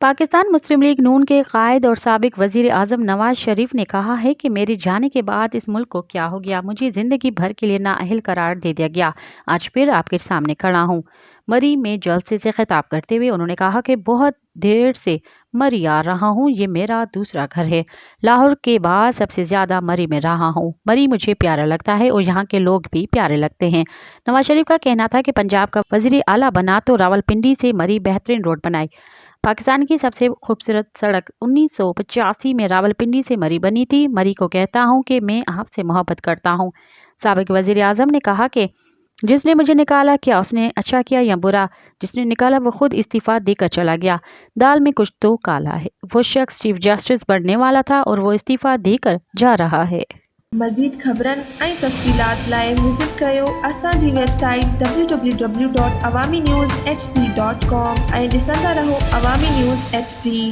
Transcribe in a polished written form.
पाकिस्तान मुस्लिम league नून के कायद और साबिक वजीर आज़म नवाज शरीफ ने कहा है कि मेरे जाने के बाद इस मुल्क को क्या हो गया, मुझे ज़िंदगी भर के लिए नाअहल करार दे दिया गया। आज फिर आपके सामने खड़ा हूँ। मरी में जलसे से खिताब करते हुए उन्होंने कहा कि बहुत देर से मरी आ रहा हूँ, ये मेरा दूसरा घर है। लाहौर के बाद सबसे ज़्यादा मरी में रहा हूँ। मरी मुझे प्यारा लगता है और यहाँ के लोग भी प्यारे लगते हैं। नवाज शरीफ का कहना था कि पंजाब का वज़ीर आला बना तो रावलपिंडी से मरी बेहतरीन रोड बनाई। पाकिस्तान की सबसे खूबसूरत सड़क 1985 में रावलपिंडी से मरी बनी थी। मरी को कहता हूँ कि मैं आपसे मोहब्बत करता हूँ। साबिक वज़ीर आज़म ने कहा कि जिसने मुझे निकाला, क्या उसने अच्छा किया या बुरा? जिसने निकाला वो खुद इस्तीफ़ा देकर चला गया। दाल में कुछ तो काला है। वो शख्स चीफ जस्टिस बनने वाला था और वो इस्तीफ़ा देकर जा रहा है। मज़ीद ख़बरनि ऐं तफ़सीलात लाइ विज़िट कयो असांजी वेबसाइट www.awamiNewsHD.com ऐं ॾिसंदा रहो अवामी न्यूज़ HD।